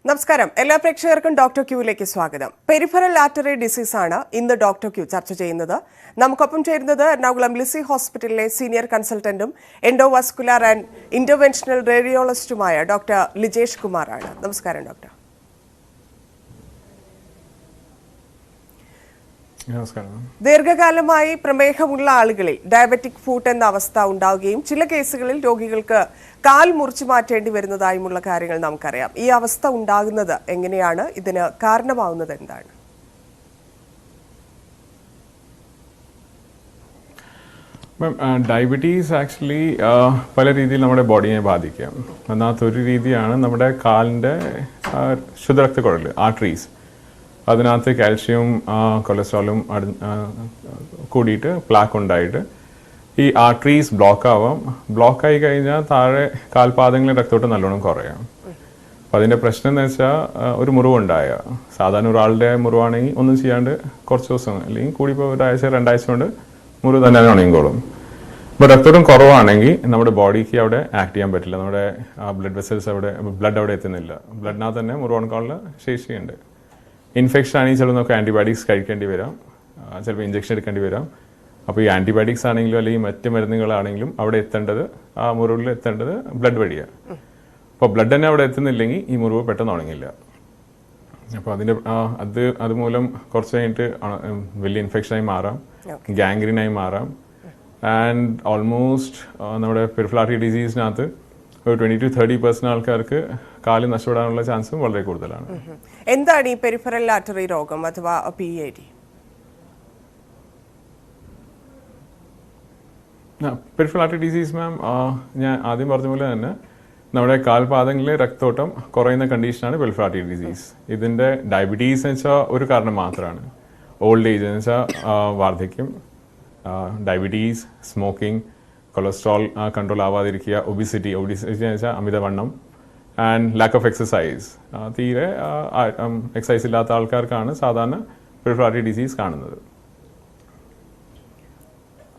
നമസ്കാരം. എല്ലാ പ്രേക്ഷകർക്കും ഡോക്ടർ ക്യൂവിലേക്ക് സ്വാഗതം. പെരിഫറൽ ആർട്ടറി ഡിസീസ് ആണ് ഇന്ന് ഡോക്ടർ ക്യൂ ചർച്ച ചെയ്യുന്നത്. നമുക്കൊപ്പം ചേരുന്നത് എറണാകുളം ലിസി ഹോസ്പിറ്റലിലെ സീനിയർ കൺസൾട്ടന്റും എൻഡോവാസ്കുലർ ആൻഡ് ഇന്റർവെൻഷണൽ റേഡിയോളജിസ്റ്റുമായ ഡോക്ടർ ലിജേഷ് കുമാറാണ്. നമസ്കാരം ഡോക്ടർ. ദീർഘകാലമായി പ്രമേഹമുള്ള ആളുകളിൽ ഡയബറ്റിക് ഫൂട്ട് എന്ന അവസ്ഥ ഉണ്ടാവുകയും ചില കേസുകളിൽ രോഗികൾക്ക് കാൽ മുറിച്ചു മാറ്റേണ്ടി വരുന്നതായുമുള്ള കാര്യങ്ങൾ നമുക്കറിയാം. ഈ അവസ്ഥ ഉണ്ടാകുന്നത് എങ്ങനെയാണ്? ഇതിന് കാരണമാവുന്നത് എന്താണ്? ഡയബറ്റീസ് ആക്ച്വലി പല രീതിയിൽ നമ്മുടെ ബോഡിയെ ബാധിക്കാം. അതിനകത്തൊരു രീതിയാണ് നമ്മുടെ കാലിൻ്റെ ശുദ്ധരക്തക്കുഴൽ, ആർട്ടറീസ്. അതിനകത്ത് കാൽഷ്യവും കൊളസ്ട്രോളും കൂടിയിട്ട് പ്ലാക്ക് ഉണ്ടായിട്ട് ഈ ആർട്ടറീസ് ബ്ലോക്ക് ആവാം. ബ്ലോക്കായി കഴിഞ്ഞാൽ താഴെ കാൽപാദങ്ങളിൽ രക്തോട്ടം നല്ലോണം കുറയാം. അപ്പം അതിൻ്റെ പ്രശ്നം എന്ന് വെച്ചാൽ ഒരു മുറിവുണ്ടായ സാധാരണ ഒരാളുടെ മുറിവാണെങ്കിൽ ഒന്നും ചെയ്യാണ്ട് കുറച്ച് ദിവസം അല്ലെങ്കിൽ കൂടിപ്പോൾ ഒരാഴ്ച 2 ആഴ്ച കൊണ്ട് മുറിവ് തന്നെ ഉണങ്ങിക്കോളും. ഇപ്പോൾ രക്തോട്ടം കുറവാണെങ്കിൽ നമ്മുടെ ബോഡിക്ക് അവിടെ ആക്ട് ചെയ്യാൻ പറ്റില്ല. നമ്മുടെ ബ്ലഡ് വെസൽസ് ബ്ലഡ് അവിടെ എത്തുന്നില്ല. ബ്ലഡിനകത്ത് തന്നെ മുറിവ് ഉണക്കാനുള്ള ശേഷിയുണ്ട്. ഇൻഫെക്ഷൻ ആണെങ്കിൽ ചിലപ്പോൾ നമുക്ക് ആൻറ്റിബയോട്ടിക്സ് കഴിക്കേണ്ടി വരാം, ചിലപ്പോൾ ഇഞ്ചക്ഷൻ എടുക്കേണ്ടി വരാം. അപ്പോൾ ഈ ആൻറ്റിബയോട്ടിക്സ് ആണെങ്കിലും അല്ലെങ്കിൽ മറ്റ് മരുന്നുകളാണെങ്കിലും അവിടെ എത്തേണ്ടത്, ആ മുറിവിൽ എത്തേണ്ടത് ബ്ലഡ് വഴിയാണ്. അപ്പോൾ ബ്ലഡ് തന്നെ അവിടെ എത്തുന്നില്ലെങ്കിൽ ഈ മുറിവ് പെട്ടെന്ന് ഉണങ്ങില്ല. അപ്പോൾ അതുമൂലം കുറച്ച് കഴിഞ്ഞിട്ട് വലിയ ഇൻഫെക്ഷനായി മാറാം, ഗാംഗ്രീനായി മാറാം. ആൻഡ് ഓൾമോസ്റ്റ് നമ്മുടെ പെരിഫറൽ ആർട്ടറി ഡിസീസിനകത്ത് ഒരു 20-30% ആൾക്കാർക്ക് കാല് നഷ്ടപ്പെടാനുള്ള ചാൻസും വളരെ കൂടുതലാണ്. എന്താണ് ഈ പെരിഫറൽ ആർട്ടറി രോഗം അഥവാ PAD? പെരിഫറൽ ആർട്ടറി ഡിസീസ് മാം, ഞാൻ ആദ്യം പറഞ്ഞ പോലെ തന്നെ നമ്മുടെ കാൽപാദങ്ങളിലെ രക്തോട്ടം കുറയുന്ന കണ്ടീഷനാണ് പെരിഫറൽ ആർട്ടറി ഡിസീസ്. ഇതിൻ്റെ ഡയബറ്റീസ് എന്ന് വെച്ചാൽ ഒരു കാരണം മാത്രമാണ്. ഓൾഡ് ഏജ് എന്ന് വെച്ചാൽ വാർദ്ധക്യം, ഡയബറ്റീസ്, സ്മോക്കിംഗ്, കൊളസ്ട്രോൾ കൺട്രോൾ ആവാതിരിക്കുക, ഒബിസിറ്റി എന്ന് വെച്ചാൽ അമിതവണ്ണം, ആൻഡ് ലാക്ക് ഓഫ് എക്സസൈസ്. തീരെ എക്സസൈസ് ഇല്ലാത്ത ആൾക്കാർക്കാണ് സാധാരണ പെരിഫറൽ ആർട്ടറി ഡിസീസ് കാണുന്നത്.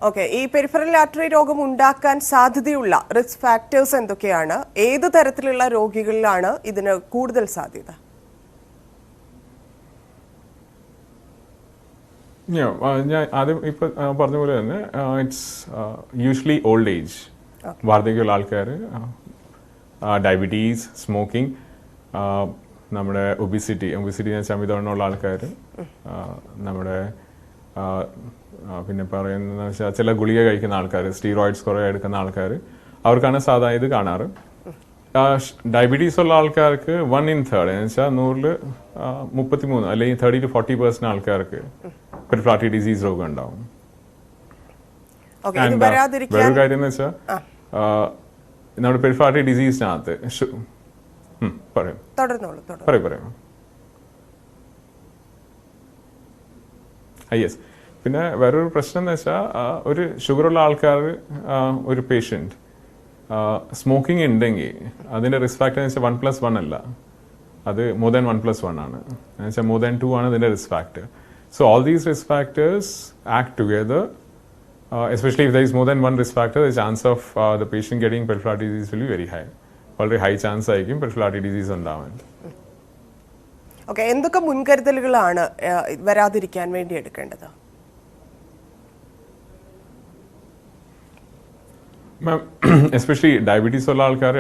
ഓക്കെ, ഈ പെരിഫറൽ ആർട്ടറി രോഗം ഉണ്ടാക്കാൻ സാധ്യതയുള്ള റിസ്ക് ഫാക്ടേഴ്സ് എന്തൊക്കെയാണ്? ഏത് തരത്തിലുള്ള രോഗികളിലാണ് ഇതിന് കൂടുതൽ സാധ്യത? ഞാൻ ആദ്യം ഇപ്പം പറഞ്ഞ പോലെ തന്നെ ഇറ്റ്സ് യൂഷ്വലി ഓൾഡ് ഏജ്, വാർദ്ധക്യമുള്ള ആൾക്കാർ, ഡയബറ്റീസ്, സ്മോക്കിംഗ്, നമ്മുടെ ഒബിസിറ്റി എന്ന് വെച്ചാൽ അമിതവണ്ണമുള്ള ആൾക്കാർ, നമ്മുടെ പിന്നെ പറയുന്നതെന്ന് വെച്ചാൽ ചില ഗുളിക കഴിക്കുന്ന ആൾക്കാർ, സ്റ്റീറോയിഡ്സ് കുറേ എടുക്കുന്ന ആൾക്കാർ, അവർക്കാണ് സാധാരണ ഇത് കാണാറ്. ഡയബറ്റീസ് ഉള്ള ആൾക്കാർക്ക് 1 in 3 എന്ന് വെച്ചാൽ 100-ൽ 33 അല്ലെങ്കിൽ 30-40% ആൾക്കാർക്ക് പെരിഫറൽ ആർട്ടറി ഡിസീസ് രോഗം ഉണ്ടാവും. വേറൊരു കാര്യം എന്ന് വെച്ചാൽ നമ്മുടെ പെരിഫറൽ ആർട്ടറി ഡിസീസിനകത്ത് പറയും യെസ്. പിന്നെ വേറൊരു പ്രശ്നം എന്ന് വെച്ചാൽ ഒരു ഷുഗറുള്ള ആൾക്കാർ, ഒരു പേഷ്യൻറ്റ് സ്മോക്കിംഗ് ഉണ്ടെങ്കിൽ അതിൻ്റെ റിസ്ക് ഫാക്ടർ എന്ന് വെച്ചാൽ 1+1 അല്ല, അത് more than 1+1 ആണ്. എന്ന് വെച്ചാൽ more than 2 ആണ് ഇതിൻ്റെ risk factor. So all these risk factors act together, especially if there is more than one risk factor, the chance of the patient getting peripheral artery disease will be very high. വളരെ high chance ആയിരിക്കും peripheral artery disease ഉണ്ടാവാൻ. Okay, എന്തൊക്കെ മുൻകരുതലുകളാണ് വരാതിരിക്കാൻ വേണ്ടി എടുക്കേണ്ടത്? മാം, especially diabetes ഉള്ള ആൾക്കാർ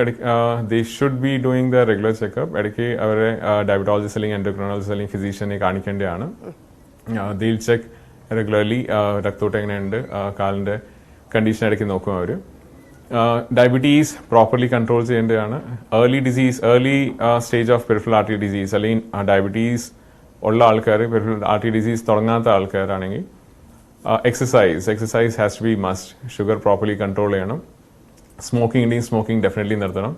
they should be doing the regular checkup. ഇടയ്ക്ക് അവരെ ഡയബറ്റോളജിസ്റ്റ് അല്ലെങ്കിൽ എൻഡോക്രിനോളജിസ്റ്റ് അല്ലെങ്കിൽ ഫിസിഷ്യനെ കാണിക്കേണ്ടതാണ്. they'll check regularly രക്തോട്ടം എങ്ങനെയുണ്ട്, കാലിൻ്റെ കണ്ടീഷൻ ഇടയ്ക്ക് നോക്കും അവർ. ഡയബറ്റീസ് പ്രോപ്പർലി കൺട്രോൾ ചെയ്യേണ്ടതാണ്. Early stage of peripheral artery disease അല്ലെങ്കിൽ ഡയബറ്റീസ് ഉള്ള ആൾക്കാർ, പെരിഫറൽ ആർട്ടറി ഡിസീസ് തുടങ്ങാത്ത ആൾക്കാരാണെങ്കിൽ exercise has to be must. Sugar properly control ചെയ്യണം. സ്മോക്കിംഗ് ഉണ്ടെങ്കിൽ സ്മോക്കിംഗ് ഡെഫിനറ്റ്ലി നിർത്തണം.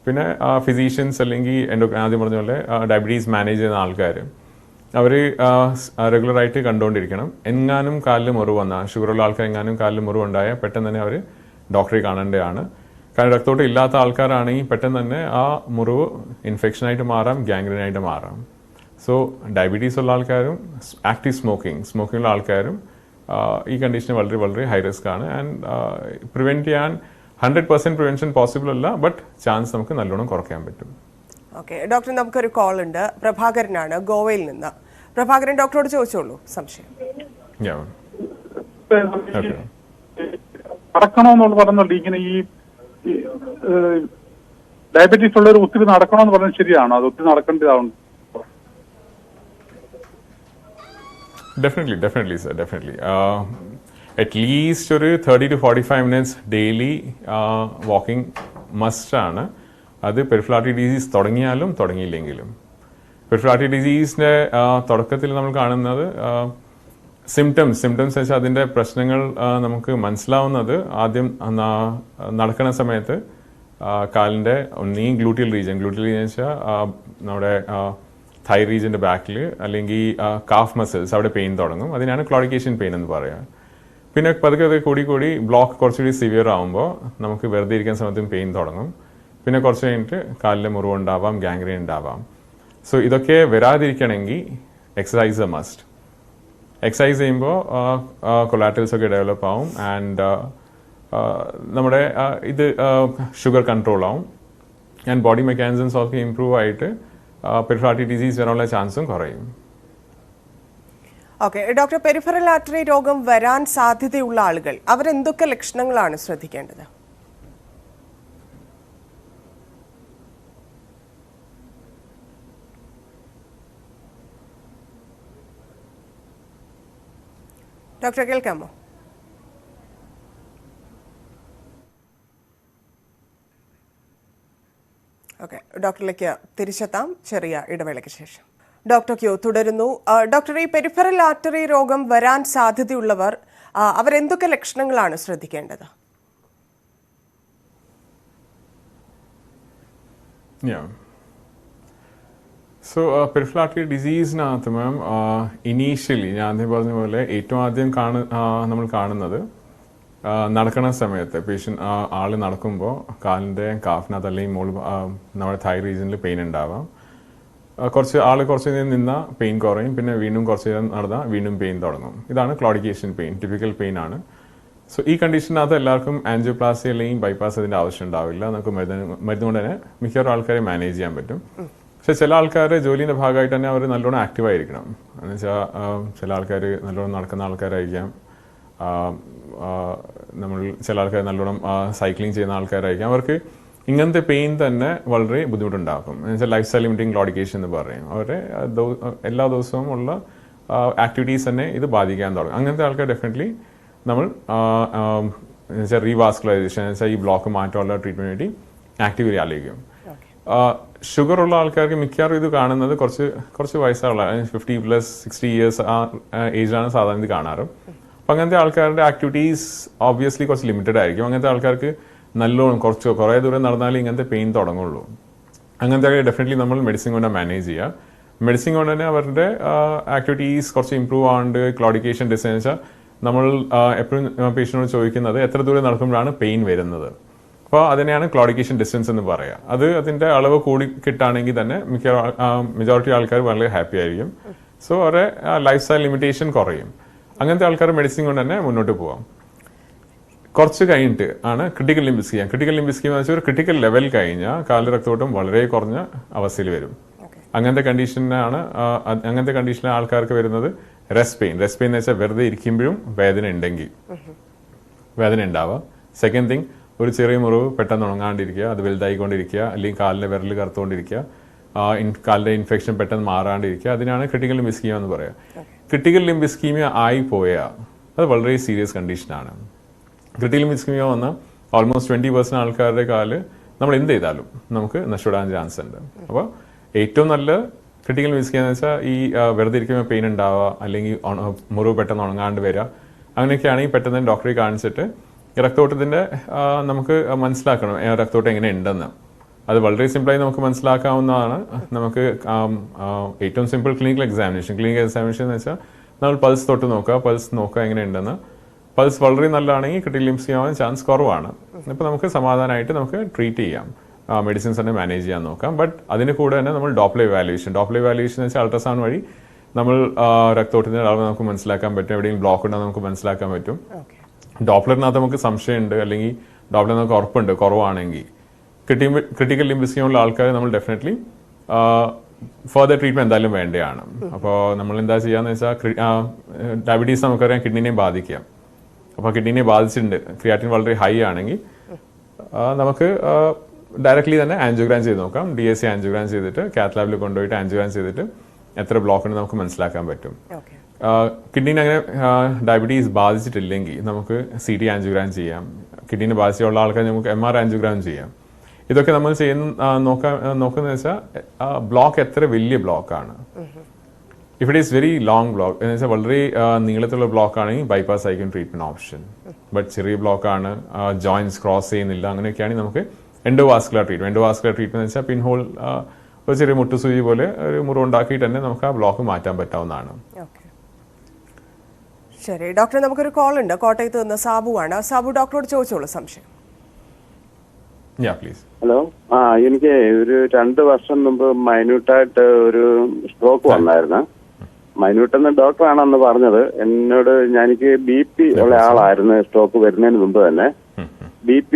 പിന്നെ ഫിസീഷ്യൻസ് അല്ലെങ്കിൽ ആദ്യം പറഞ്ഞ പോലെ ഡയബറ്റീസ് മാനേജ് ചെയ്യുന്ന ആൾക്കാർ, അവർ റെഗുലറായിട്ട് കണ്ടുകൊണ്ടിരിക്കണം. എങ്ങാനും കാലിൽ മുറിവ് വന്നാൽ, ഷുഗറുള്ള ആൾക്കാർ എങ്ങാനും കാലിൽ മുറിവ് ഉണ്ടായാൽ പെട്ടെന്ന് തന്നെ അവർ ഡോക്ടറെ കാണേണ്ടതാണ്. കാരണം രക്തോട്ടം ഇല്ലാത്ത ആൾക്കാരാണെങ്കിൽ പെട്ടെന്ന് തന്നെ ആ മുറിവ് ഇൻഫെക്ഷനായിട്ട് മാറാം, ഗാംഗ്രീനായിട്ട് മാറാം. സോ ഡയബറ്റീസ് ഉള്ള ആൾക്കാരും ആക്റ്റീവ് സ്മോക്കിംഗ് ഉള്ള ആൾക്കാരും ഈ കണ്ടീഷൻ വളരെ വളരെ ഹൈ റിസ്ക് ആണ്. ആൻഡ് പ്രിവെൻറ്റ് ചെയ്യാൻ 100% പ്രിവെൻഷൻ പോസിബിൾ അല്ല, ബട്ട് ചാൻസ് നമുക്ക് നല്ലോണം കുറയ്ക്കാൻ പറ്റും. ഓക്കെ ഡോക്ടർ, നമുക്കൊരു കോൾ ഉണ്ട്. പ്രഭാകരനാണ് ഗോവയിൽ നിന്ന്. പ്രഭാകരൻ, ഡോക്ടറോട് ചോദിച്ചോളൂ സംശയം. നടക്കണമെന്നുള്ള പറഞ്ഞല്ലോ, ഇങ്ങനെ ഈ ഡയബറ്റീസ് ഉള്ളവർ ഒത്തിരി നടക്കണമെന്ന് പറഞ്ഞാൽ ശരിയാണോ? അത് ഒത്തിരി നടക്കേണ്ടതാവുന്നു. Definitely, sir. Definitely. At least ഒരു 30 to 45 minutes daily walking must ആണ്. അത് പെരിഫറൽ ആർട്ടറി ഡിസീസ് തുടങ്ങിയാലും തുടങ്ങിയില്ലെങ്കിലും. പെരിഫറൽ ആർട്ടറി ഡിസീസിന്റെ തുടക്കത്തിൽ നമ്മൾ കാണുന്നത് സിംറ്റംസ് വെച്ചാൽ അതിൻ്റെ പ്രശ്നങ്ങൾ നമുക്ക് മനസ്സിലാവുന്നത് ആദ്യം നടക്കുന്ന സമയത്ത് കാലിൻ്റെ ഒന്നീ ഗ്ലൂട്ടിയൽ റീജിയൻ വെച്ചാൽ നമ്മുടെ തൈ റീജിയൻ്റെ ബാക്കിൽ അല്ലെങ്കിൽ കാഫ് മസിൽസ് അവിടെ പെയിൻ തുടങ്ങും. അതിനാണ് ക്ലോഡിക്കേഷൻ പെയിൻ എന്ന് പറയുക. പിന്നെ പതുക്കെ കൂടി ബ്ലോക്ക് കുറച്ചുകൂടി സിവിയർ ആകുമ്പോൾ നമുക്ക് വെറുതെ ഇരിക്കുന്ന സമയത്തും പെയിൻ തുടങ്ങും. പിന്നെ കുറച്ച് കഴിഞ്ഞിട്ട് കാലിലെ മുറിവുണ്ടാവാം, ഗാംഗ്രീൻ ഉണ്ടാവാം. സോ ഇതൊക്കെ വരാതിരിക്കണമെങ്കിൽ എക്സസൈസ് മസ്റ്റ്. എക്സസൈസ് ചെയ്യുമ്പോൾ കൊളാറ്റൽസ് ഒക്കെ ഡെവലപ്പ് ആവും ആൻഡ് നമ്മുടെ ഇത് ഷുഗർ കൺട്രോൾ ആവും ആൻഡ് ബോഡി മെക്കാനിസംസ് ഒക്കെ ഇംപ്രൂവ് ആയിട്ട് പെരിഫറൽ ആർട്ടറി ഡിസീസ് വരാനുള്ള ചാൻസും കുറയും. ഓക്കെ ഡോക്ടർ, പെരിഫറൽ ആർട്ടറി രോഗം വരാൻ സാധ്യതയുള്ള ആളുകൾ അവരെന്തൊക്കെ ലക്ഷണങ്ങളാണ് ശ്രദ്ധിക്കേണ്ടത്? ഡോക്ടർ കേൾക്കാമോ? ഓക്കെ, ഡോക്ടറിലേക്ക് തിരിച്ചെത്താം ചെറിയ ഇടവേളയ്ക്ക് ശേഷം. ഡോക്ടർ ക്യൂ തുടരുന്നു. ഡോക്ടർ, ഈ പെരിഫറൽ ആർട്ടറി രോഗം വരാൻ സാധ്യതയുള്ളവർ അവരെന്തൊക്കെ ലക്ഷണങ്ങളാണ് ശ്രദ്ധിക്കേണ്ടത്? സോ പെരിഫറൽ ആർട്ടറി ഡിസീസിനകത്ത് മാം ഇനീഷ്യലി ഞാൻ ആദ്യം പറഞ്ഞ പോലെ ഏറ്റവും ആദ്യം നമ്മൾ കാണുന്നത് നടക്കുന്ന സമയത്ത് പേഷ്യൻ്റ് ആൾ നടക്കുമ്പോൾ കാലിൻ്റെ കാഫിനകത്ത് അല്ലെങ്കിൽ നമ്മുടെ തൈ റീജിയനിൽ പെയിൻ ഉണ്ടാവാം. കുറച്ച് നേരം നിന്നാൽ പെയിൻ കുറയും, പിന്നെ വീണ്ടും കുറച്ച് നേരം നടന്നാൽ വീണ്ടും പെയിൻ തുടങ്ങും. ഇതാണ് ക്ലോഡിക്കേഷൻ പെയിൻ, ടിപ്പിക്കൽ പെയിൻ ആണ്. സോ ഈ കണ്ടീഷനകത്ത് എല്ലാവർക്കും ആൻജിയോപ്ലാസ്റ്റി അല്ലെങ്കിൽ ബൈപ്പാസ് അതിൻ്റെ ആവശ്യം ഉണ്ടാവില്ല. നമുക്ക് മരുന്ന് കൊണ്ട് തന്നെ മിക്കവാറും ആൾക്കാരെ മാനേജ് ചെയ്യാൻ പറ്റും. പക്ഷെ ചില ആൾക്കാർ ജോലിൻ്റെ ഭാഗമായിട്ട് തന്നെ അവർ നല്ലോണം ആക്റ്റീവായിരിക്കണം. എന്ന് വെച്ചാൽ ചില ആൾക്കാർ നല്ലോണം നടക്കുന്ന ആൾക്കാരായിരിക്കാം, ചില ആൾക്കാർ നല്ലോണം സൈക്ലിംഗ് ചെയ്യുന്ന ആൾക്കാരായിരിക്കാം. അവർക്ക് ഇങ്ങനത്തെ പെയിൻ തന്നെ വളരെ ബുദ്ധിമുട്ടുണ്ടാക്കും. എന്നുവെച്ചാൽ ലൈഫ് സ്റ്റൈൽ ലിമിറ്റിംഗ് ക്ലോഡിക്കേഷൻ എന്ന് പറയും. അവരെ എല്ലാ ദിവസവും ഉള്ള ആക്ടിവിറ്റീസ് തന്നെ ഇത് ബാധിക്കാൻ തുടങ്ങും. അങ്ങനത്തെ ആൾക്കാർ ഡെഫിനറ്റ്ലി നമ്മൾ എന്നുവെച്ചാൽ റീവാസ്കുലൈസേഷൻ എന്നുവെച്ചാൽ ഈ ബ്ലോക്ക് മാറ്റാനുള്ള ട്രീറ്റ്മെൻറ്റ് വേണ്ടി ആക്റ്റീവ്ലി ആലോചിക്കും. ഷുഗർ ഉള്ള ആൾക്കാർക്ക് മിക്കവാറും ഇത് കാണുന്നത് കുറച്ച് വയസ്സുള്ള 50+ 60 ഇയേഴ്സ് ആ ഏജിലാണ് സാധാരണ ഇത് കാണാറ്. അപ്പം അങ്ങനത്തെ ആൾക്കാരുടെ ആക്ടിവിറ്റീസ് ഓബ്വിയസ്ലി കുറച്ച് ലിമിറ്റഡ് ആയിരിക്കും. അങ്ങനത്തെ ആൾക്കാർക്ക് നല്ലോണം കുറേ ദൂരം നടന്നാലേ ഇങ്ങനത്തെ പെയിൻ തുടങ്ങുള്ളൂ. അങ്ങനത്തെ ഡെഫിനറ്റ്ലി നമ്മൾ മെഡിസിൻ കൊണ്ട് മാനേജ് ചെയ്യുക. മെഡിസിൻ കൊണ്ട് തന്നെ അവരുടെ ആക്ടിവിറ്റീസ് കുറച്ച് ഇമ്പ്രൂവ് ആവുന്നുണ്ട്. ക്ലോഡിക്കേഷൻ ഡിസൈൻ വെച്ചാൽ നമ്മൾ എപ്പോഴും പേഷ്യനോട് ചോദിക്കുന്നത് എത്ര ദൂരം നടക്കുമ്പോഴാണ് പെയിൻ വരുന്നത്. അപ്പോൾ അതിനെയാണ് ക്ലോഡിക്കേഷൻ ഡിസ്റ്റൻസ് എന്ന് പറയുക. അതിൻ്റെ അളവ് കൂടി കിട്ടുകയാണെങ്കിൽ തന്നെ മെജോറിറ്റി ആൾക്കാർ വളരെ ഹാപ്പി ആയിരിക്കും. സോ അവരുടെ ലൈഫ് സ്റ്റൈൽ ലിമിറ്റേഷൻ കുറയും. അങ്ങനത്തെ ആൾക്കാർ മെഡിസിൻ കൊണ്ട് തന്നെ മുന്നോട്ട് പോകാം. കുറച്ച് കഴിഞ്ഞിട്ട് ആണ് critical limb ischaemia. Critical limb ischaemia എന്ന് വെച്ചാൽ ഒരു ക്രിട്ടിക്കൽ ലെവൽ കഴിഞ്ഞാൽ കാലിൻ്റെ രക്തോട്ടം വളരെ കുറഞ്ഞ അവസ്ഥയിൽ വരും. അങ്ങനത്തെ കണ്ടീഷനിലെ ആൾക്കാർക്ക് വരുന്നത് റെസ്റ്റ് പെയിൻ എന്ന് വെച്ചാൽ വെറുതെ ഇരിക്കുമ്പോഴും വേദന ഉണ്ടാവുക. സെക്കൻഡ് തിങ്, ഒരു ചെറിയ മുറിവ് പെട്ടെന്ന് ഉണങ്ങാണ്ടിരിക്കുക, അത് വലുതായിക്കൊണ്ടിരിക്കുക, അല്ലെങ്കിൽ കാലിൻ്റെ വിരൽ കറുത്തുകൊണ്ടിരിക്കുക, കാലിൻ്റെ ഇൻഫെക്ഷൻ പെട്ടെന്ന് മാറാണ്ടിരിക്കുക. അതിനാണ് ക്രിട്ടിക്കൽ ലിംബ് ഇസ്കീമിയ എന്ന് പറയുക. ക്രിട്ടിക്കൽ ലിംബ് ഇസ്കീമിയ ആയി പോയാൽ അത് വളരെ സീരിയസ് കണ്ടീഷനാണ്. ക്രിട്ടിക്കൽ ലിംബ് ഇസ്കീമിയ വന്നാൽ ഓൾമോസ്റ്റ് 20% ആൾക്കാരുടെ കാല് നമ്മൾ എന്ത് ചെയ്താലും നമുക്ക് നഷ്ടപ്പെടാൻ ചാൻസ് ഉണ്ട്. അപ്പോൾ ഏറ്റവും നല്ല ക്രിട്ടിക്കൽ ലിംബ് ഇസ്കീമിയ എന്ന് വെച്ചാൽ ഈ വെറുതെ ഇരിക്കുമ്പോൾ പെയിൻ ഉണ്ടാവുക, അല്ലെങ്കിൽ മുറിവ് പെട്ടെന്ന് ഉണങ്ങാണ്ട് വരിക, അങ്ങനെയൊക്കെയാണെങ്കിൽ പെട്ടെന്ന് ഡോക്ടറെ കാണിച്ചിട്ട് രക്തോട്ടത്തിൻ്റെ നമുക്ക് മനസ്സിലാക്കണം രക്തോട്ടം എങ്ങനെ ഉണ്ടെന്ന്. അത് വളരെ സിമ്പിളായി നമുക്ക് മനസ്സിലാക്കാവുന്നതാണ്. നമുക്ക് ഏറ്റവും സിമ്പിൾ ക്ലിനിക്കൽ എക്സാമിനേഷൻ എന്ന് വെച്ചാൽ നമ്മൾ പൾസ് തൊട്ട് നോക്കുക എങ്ങനെയുണ്ടെന്ന്. പൾസ് വളരെ നല്ലതാണെങ്കിൽ ക്രിട്ടിക്കൽ ലിംബ് ഇസ്കീമിയ ആവാൻ ചാൻസ് കുറവാണ്. അപ്പോൾ നമുക്ക് സമാധാനമായിട്ട് നമുക്ക് ട്രീറ്റ് ചെയ്യാം, മെഡിസിൻസ് തന്നെ മാനേജ് ചെയ്യാൻ നോക്കാം. ബട്ട് അതിന് കൂടെ തന്നെ നമ്മൾ ഡോപ്ലർ ഇവാലുവേഷൻ എന്ന് വെച്ചാൽ അൾട്രാസൗണ്ട് വഴി നമ്മൾ രക്തോട്ടത്തിൻ്റെ അളവ് നമുക്ക് മനസ്സിലാക്കാൻ പറ്റും. എവിടെയെങ്കിലും ബ്ലോക്ക് ഉണ്ടെന്ന് നമുക്ക് മനസ്സിലാക്കാൻ പറ്റും. ഡോപ്ലറിനകത്ത് നമുക്ക് സംശയമുണ്ട് അല്ലെങ്കിൽ ഡോപ്ലർ നമുക്ക് ഉറപ്പുണ്ട് കുറവാണെങ്കിൽ ക്രിട്ടിക്കൽ ലിംബ് ഇസ്കീമിയ ഉള്ള ആൾക്കാരെ നമ്മൾ ഡെഫിനറ്റ്ലി ഫർദർ ട്രീറ്റ്മെൻറ്റ് എന്തായാലും വേണ്ടതാണ്. അപ്പോൾ നമ്മൾ എന്താ ചെയ്യാന്ന് വെച്ചാൽ ഡയബറ്റീസ് നമുക്കറിയാം കിഡ്നിനെ ബാധിക്കാം. അപ്പോൾ കിഡ്നിനെ ബാധിച്ചിട്ടുണ്ട്, ക്രിയാറ്റിൻ വളരെ ഹൈ ആണെങ്കിൽ നമുക്ക് ഡയറക്റ്റ്ലി തന്നെ ആൻജിയോഗ്രാം ചെയ്ത് നോക്കാം. DSC ആൻജിയോഗ്രാം ചെയ്തിട്ട് കാത്ത് ലാബിൽ കൊണ്ടുപോയിട്ട് ആൻജിയോഗ്രാം ചെയ്തിട്ട് എത്ര ബ്ലോക്ക് ഉണ്ട് നമുക്ക് മനസ്സിലാക്കാൻ പറ്റും. കിഡ്നിനെ അങ്ങനെ ഡയബറ്റീസ് ബാധിച്ചിട്ടില്ലെങ്കിൽ നമുക്ക് CT ആൻജിയോഗ്രാം ചെയ്യാം. കിഡ്നിനെ ബാധിച്ചുള്ള ആൾക്കാർ നമുക്ക് MR ആൻജിയോഗ്രാം ചെയ്യാം. ഇതൊക്കെ നമ്മൾ നോക്കുന്നത് വെച്ചാൽ ബ്ലോക്ക് എത്ര വലിയ ബ്ലോക്കാണ്. If it is very long block എന്ന് വെച്ചാൽ വളരെ നീളത്തിലുള്ള ബ്ലോക്ക് ആണെങ്കിൽ ബൈപ്പാസ് ആയിരിക്കും ട്രീറ്റ്മെന്റ് ഓപ്ഷൻ. ബട്ട് ചെറിയ ബ്ലോക്കാണ്, ജോയിൻസ് ക്രോസ് ചെയ്യുന്നില്ല, അങ്ങനെയൊക്കെയാണെങ്കിൽ നമുക്ക് എൻഡോവാസ്കുലർ ട്രീറ്റ്മെന്റ് എന്ന് വെച്ചാൽ പിൻഹോൾ ഒരു ചെറിയ മുട്ടുസൂചി പോലെ ഒരു മുറിവുണ്ടാക്കിയിട്ട് തന്നെ നമുക്ക് ആ ബ്ലോക്ക് മാറ്റാൻ പറ്റാവുന്നതാണ്. ശരി ഡോക്ടർ, നമുക്കൊരു കോൾ ഉണ്ട്. കോട്ടയത്ത് നിന്ന് സാബു ആണ്. സാബു, ഡോക്ടറോട് ചോദിച്ചോളൂ സംശയം. ഹലോ, എനിക്ക് ഒരു 2 വർഷം മുമ്പ് മൈന്യൂട്ടായിട്ട് ഒരു സ്ട്രോക്ക് വന്നായിരുന്നു. മൈന്യൂട്ട് എന്ന ഡോക്ടറാണെന്ന് പറഞ്ഞത് എന്നോട്. എനിക്ക് BP ഉള്ള ആളായിരുന്നു സ്ട്രോക്ക് വരുന്നതിന് മുമ്പ് തന്നെ. BP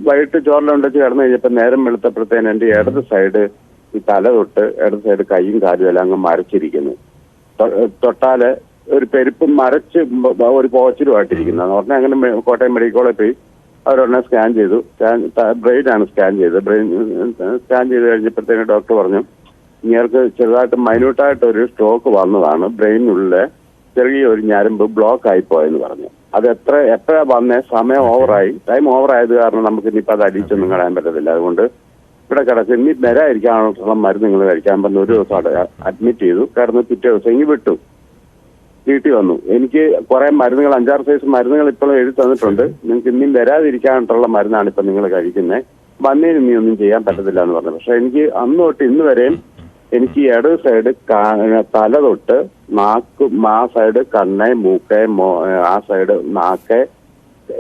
വൈകിട്ട് ചോറിലുണ്ടെച്ച് കിടന്നു കഴിഞ്ഞപ്പോൾ നേരം വെളുത്തപ്പോഴത്തേന് എന്റെ ഇടത് സൈഡ് ഈ തല തൊട്ട് ഇടത് സൈഡ് കൈയും കാലും എല്ലാം അങ്ങ് മരച്ചിരിക്കുന്നു. തൊട്ടാല് ഒരു പെരുപ്പ് മരച്ച് ഒരു പോച്ചിലുമായിട്ടിരിക്കുന്നു. എന്ന് പറഞ്ഞാൽ അങ്ങനെ കോട്ടയം മെഡിക്കൽ കോളേജിൽ പോയി അവരൊരെണ്ണം സ്കാൻ ചെയ്തു. ബ്രെയിനാണ് സ്കാൻ ചെയ്തത്. ബ്രെയിൻ സ്കാൻ ചെയ്ത് കഴിഞ്ഞപ്പോഴത്തേന് ഡോക്ടർ പറഞ്ഞു ഇങ്ങേർക്ക് ചെറുതായിട്ട് മൈന്യൂട്ടായിട്ട് ഒരു സ്ട്രോക്ക് വന്നതാണ്, ബ്രെയിനിനുള്ളിലെ ചെറിയൊരു ഞരമ്പ് ബ്ലോക്ക് ആയിപ്പോയെന്ന് പറഞ്ഞു. അത് എപ്പോഴാ വന്നേ, ടൈം ഓവറായത് കാരണം നമുക്ക് ഇനിയിപ്പോൾ അത് അടിച്ചൊന്നും കളയാൻ പറ്റത്തില്ല. അതുകൊണ്ട് ഇവിടെ കിടക്ക് ഇനി വരാതിരിക്കാനുള്ള മരുന്ന് നിങ്ങൾ കഴിക്കാൻ പറഞ്ഞ ഒരു ദിവസം അവിടെ അഡ്മിറ്റ് ചെയ്തു. കിടന്ന് പിറ്റേ ദിവസം ഇങ്ങ് വിട്ടു, വീട്ടിൽ വന്നു. എനിക്ക് കുറെ മരുന്നുകൾ 5-6 സൈസ് മരുന്നുകൾ ഇപ്പോഴും എഴുതി തന്നിട്ടുണ്ട്. നിങ്ങൾക്ക് ഇനിയും വരാതിരിക്കാനായിട്ടുള്ള മരുന്നാണ് ഇപ്പം നിങ്ങൾ കഴിക്കുന്നത്, വന്നതിന് ഇനി ഒന്നും ചെയ്യാൻ പറ്റത്തില്ല എന്ന് പറഞ്ഞു. പക്ഷെ എനിക്ക് അന്ന് തൊട്ട് ഇന്ന് വരെയും എനിക്ക് ഇടത് സൈഡ് തല തൊട്ട് ആ സൈഡ് കണ്ണ്, മൂക്ക്, ആ സൈഡ് നാക്ക്,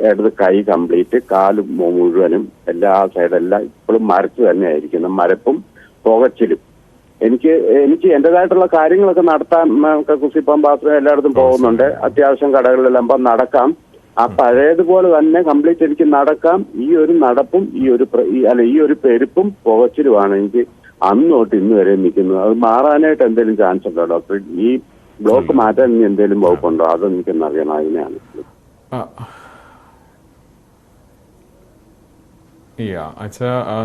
ഇടത് കൈ കംപ്ലീറ്റ്, കാല് മുഴുവനും എല്ലാ സൈഡെല്ലാം ഇപ്പോഴും മരച്ച് തന്നെയായിരിക്കുന്നു. മരപ്പും പുകച്ചിലും. എനിക്ക് എന്റേതായിട്ടുള്ള കാര്യങ്ങളൊക്കെ നടത്താൻ കുസിപ്പം ബാത്റൂം എല്ലായിടത്തും പോകുന്നുണ്ട്. അത്യാവശ്യം കടകളിലെല്ലാം നടക്കാം. ആ പഴയതുപോലെ തന്നെ കംപ്ലീറ്റ് എനിക്ക് നടക്കാം. ഈ ഒരു നടപ്പും ഈ ഒരു പെരുപ്പും പുകച്ചിലുമാണ് എനിക്ക് അന്ന് തൊട്ട് ഇന്ന് വരെ നിൽക്കുന്നത്. അത് മാറാനായിട്ട് എന്തെങ്കിലും ചാൻസ് ഉണ്ടോ ഡോക്ടർ? ഈ ബ്ലോക്ക് മാറ്റാൻ ഇനി എന്തെങ്കിലും വകുപ്പുണ്ടോ? അതെനിക്കൊന്ന് അറിയണം. അതിനെയാണ്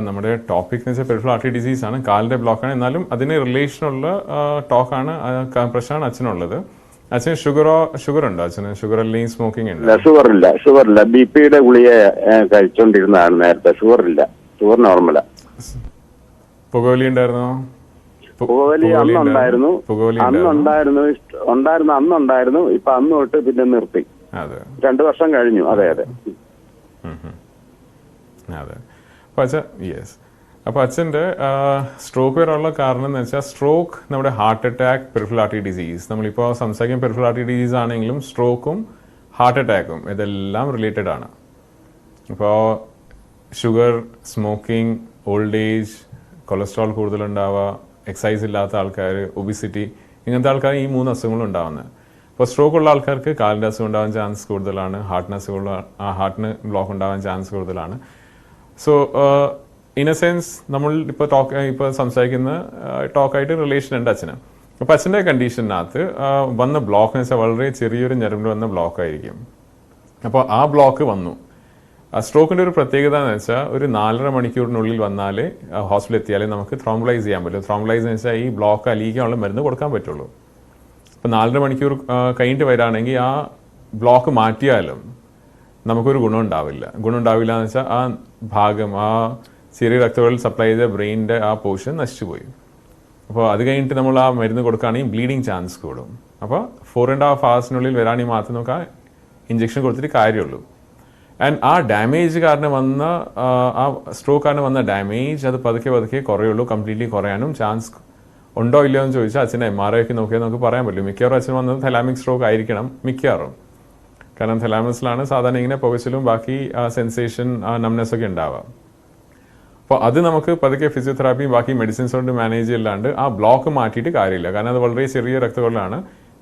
നമ്മുടെ ടോപ്പിക് എന്ന് വെച്ചാൽ പെരിഫറൽ ആർട്ടറി ഡിസീസ് ആണ്, കാലിന്റെ ബ്ലോക്കാണ്. എന്നാലും അതിന് റിലേഷനുള്ള ടോക്കാണ്, പ്രശ്നമാണ് അച്ഛനുള്ളത്. അച്ഛന് ഷുഗർ ഉണ്ടോ? അച്ഛന് ഷുഗർ അല്ലെങ്കിൽ സ്മോക്കിംഗ് ഉണ്ട്? ഷുഗറില്ല. BP-യുടെ ഗുളിക കഴിച്ചോണ്ടിരുന്നതാണ് നേരത്തെ. ഷുഗർ നോർമലാ. പുകവലി ഉണ്ടായിരുന്നോ? പുകവലി അന്നുണ്ടായിരുന്നു. ഇപ്പൊ അന്ന് തൊട്ട് പിന്നെ നിർത്തി. 2 വർഷം കഴിഞ്ഞു. അതെ. അപ്പോൾ അച്ഛൻ്റെ സ്ട്രോക്ക് വരാനുള്ള കാരണം എന്ന് വെച്ചാൽ സ്ട്രോക്ക് നമ്മുടെ heart attack, peripheral artery disease, നമ്മളിപ്പോൾ സംസാരിക്കുന്ന പെരിഫറൽ ആർട്ടറി ഡിസീസ് ആണെങ്കിലും സ്ട്രോക്കും ഹാർട്ട് അറ്റാക്കും ഇതെല്ലാം റിലേറ്റഡ് ആണ്. അപ്പോൾ sugar, smoking, old age, cholesterol കൂടുതലുണ്ടാവുക, എക്സസൈസ് ഇല്ലാത്ത ആൾക്കാർ, ഒബിസിറ്റി, ഇങ്ങനത്തെ ആൾക്കാർ ഈ 3 അസുഖങ്ങളും ഉണ്ടാവുന്നത്. അപ്പോൾ സ്ട്രോക്ക് ഉള്ള ആൾക്കാർക്ക് കാലിൻ്റെ അസുഖം ഉണ്ടാവാൻ ചാൻസ് കൂടുതലാണ്, ഹാർട്ടിന് ബ്ലോക്ക് ഉണ്ടാവാൻ ചാൻസ് കൂടുതലാണ്. സോ ഇൻ എ സെൻസ് നമ്മൾ ഇപ്പോൾ സംസാരിക്കുന്ന ടോക്കായിട്ട് റിലേഷൻ ഉണ്ട് അച്ഛന്. അപ്പോൾ അച്ഛൻ്റെ കണ്ടീഷനകത്ത് വന്ന ബ്ലോക്ക് എന്ന് വെച്ചാൽ വളരെ ചെറിയൊരു ഞരമ്പിൽ വന്ന ബ്ലോക്ക് ആയിരിക്കും. അപ്പോൾ ആ ബ്ലോക്ക് വന്നു. സ്ട്രോക്കിൻ്റെ ഒരു പ്രത്യേകത എന്ന് വെച്ചാൽ ഒരു 4.5 മണിക്കൂറിനുള്ളിൽ വന്നാലേ ഹോസ്പിറ്റലിൽ എത്തിയാലേ നമുക്ക് ത്രോംബലൈസ് ചെയ്യാൻ പറ്റും. ത്രോംബലൈസ് എന്ന് വെച്ചാൽ ഈ ബ്ലോക്ക് അലിയിക്കാനുള്ള മരുന്ന് കൊടുക്കാൻ പറ്റുള്ളൂ. ഇപ്പോൾ 4.5 മണിക്കൂർ കഴിഞ്ഞിട്ട് വരാണെങ്കിൽ ആ ബ്ലോക്ക് മാറ്റിയാലും നമുക്കൊരു ഗുണം ഉണ്ടാവില്ല എന്ന് വെച്ചാൽ ആ ഭാഗം, ആ ചെറിയ രക്തങ്ങളിൽ സപ്ലൈ ചെയ്ത ബ്രെയിനിൻ്റെ ആ പോർഷൻ നശിച്ചുപോയി. അപ്പോൾ അത് കഴിഞ്ഞിട്ട് നമ്മൾ ആ മരുന്ന് കൊടുക്കുകയാണെങ്കിൽ ബ്ലീഡിങ് ചാൻസ് കൂടും. അപ്പോൾ 4.5 hours വരാണെങ്കിൽ മാത്രമേ നമുക്ക് ആ ഇഞ്ചക്ഷൻ കൊടുത്തിട്ട് കാര്യമുള്ളൂ. ആൻഡ് ആ ഡാമേജ് കാരണം വന്ന ആ സ്ട്രോക്ക് കാരണം വന്ന ഡാമേജ് അത് പതുക്കെ കുറയുള്ളൂ. കംപ്ലീറ്റ്ലി കുറയാനും ചാൻസ് ഉണ്ടോ ഇല്ലയോ എന്ന് ചോദിച്ചാൽ അച്ഛൻ്റെ MRI ഒക്കെ നോക്കിയാൽ നമുക്ക് പറയാൻ പറ്റും. മിക്കവാറും അച്ഛൻ വന്നത് തെലാമിക് സ്ട്രോക്ക് ആയിരിക്കണം മിക്കവാറും. കാരണം തെലാമസിലാണ് സാധാരണ ഇങ്ങനെ പുകച്ചിലും ബാക്കി സെൻസേഷൻ, നംനെസ് ഒക്കെ ഉണ്ടാവുക. അപ്പോൾ അത് നമുക്ക് പതുക്കെ ഫിസിയോതെറാപ്പിയും ബാക്കി മെഡിസിൻസ് കൊണ്ട് മാനേജ് ചെയ്യാണ്ട് ആ ബ്ലോക്ക് മാറ്റിയിട്ട് കാര്യമില്ല. കാരണം അത് വളരെ ചെറിയ രക്തകൊള്ളാണ്.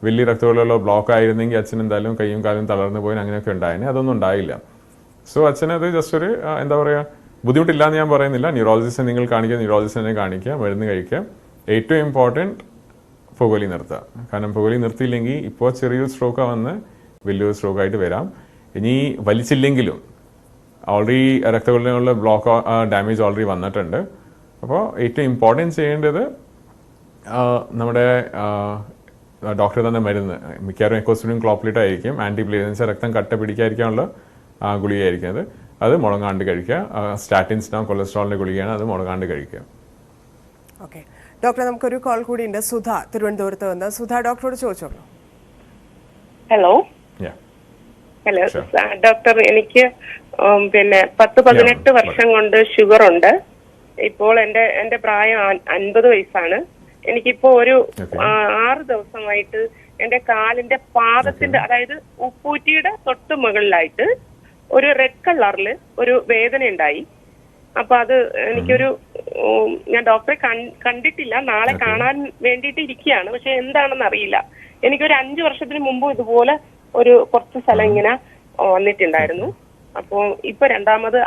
വലിയ രക്തകൊള്ളുള്ള ബ്ലോക്ക് ആയിരുന്നെങ്കിൽ അച്ഛൻ എന്തായാലും കൈയും കാലും തളർന്നു പോയി അങ്ങനെയൊക്കെ ഉണ്ടായേനെ. അതൊന്നും ഉണ്ടായില്ല. സോ അച്ഛനത് ജസ്റ്റ് ഒരു എന്താ പറയുക, ബുദ്ധിമുട്ടില്ല എന്ന് ഞാൻ പറയുന്നില്ല. ന്യൂറോളജിസ്റ്റിനെ നിങ്ങൾ കാണിക്കുക, ന്യൂറോളജിസ്റ്റിനെ കാണിക്കുക, മരുന്ന് കഴിക്കുക. ഏറ്റവും ഇമ്പോർട്ടൻറ്റ് പുകവലി നിർത്തുക. കാരണം പുകവലി നിർത്തിയില്ലെങ്കിൽ ഇപ്പോൾ ചെറിയൊരു സ്ട്രോക്ക് വന്ന് വലിയൊരു സ്ട്രോക്കായിട്ട് വരാം. ഇനി വലിച്ചില്ലെങ്കിലും ഓൾറെഡി രക്തക്കുഴലിനുള്ള ബ്ലോക്ക് ഡാമേജ് ഓൾറെഡി വന്നിട്ടുണ്ട്. അപ്പോൾ ഏറ്റവും ഇമ്പോർട്ടൻറ്റ് ചെയ്യേണ്ടത് നമ്മുടെ ഡോക്ടർ തന്നെ മരുന്ന്, മിക്കവാറും എക്കോസ്റ്റിനും ക്ലോപ്ലിറ്റ് ആയിരിക്കും, ആൻറ്റിപ്ലേജൻസ് രക്തം കട്ട പിടിക്കാതിരിക്കാനുള്ള ഗുളികയായിരിക്കും അത് മുടങ്ങാണ്ട് കഴിക്കുക. സ്റ്റാറ്റിൻസിനാ കൊളസ്ട്രോളിൻ്റെ ഗുളികയാണ്, അത് മുടങ്ങാണ്ട് കഴിക്കുക. ഓക്കെ ഡോക്ടർ, നമുക്കൊരു കോൾ കൂടി ഉണ്ട്. സുധ തിരുവനന്തപുരത്ത് വന്ന്. സുധ ഡോക്ടറോട് ചോദിച്ചോളൂ. ഹലോ ഹലോ ഡോക്ടർ, എനിക്ക് 10-18 വർഷം കൊണ്ട് ഷുഗർ ഉണ്ട്. ഇപ്പോൾ എന്റെ പ്രായം 50 വയസ്സാണ്. എനിക്കിപ്പോ ഒരു 6 ദിവസമായിട്ട് എന്റെ കാലിന്റെ പാദത്തിന്റെ, അതായത് ഉപ്പൂറ്റിയുടെ തൊട്ട് മുകളിലായിട്ട് ഒരു റെഡ് കളറിൽ ഒരു വേദന ഉണ്ടായി. അപ്പൊ അത് എനിക്കൊരു, ഞാൻ ഡോക്ടറെ കണ്ടിട്ടില്ല, നാളെ കാണാൻ വേണ്ടിയിട്ട് ഇരിക്കുകയാണ്. പക്ഷെ എന്താണെന്ന് അറിയില്ല. എനിക്കൊരു 5 വർഷത്തിന് മുമ്പ് ഇതുപോലെ കുറച്ച് സ്ഥലം ഇങ്ങനെ വന്നിട്ടുണ്ടായിരുന്നു. അപ്പോ ഇപ്പൊ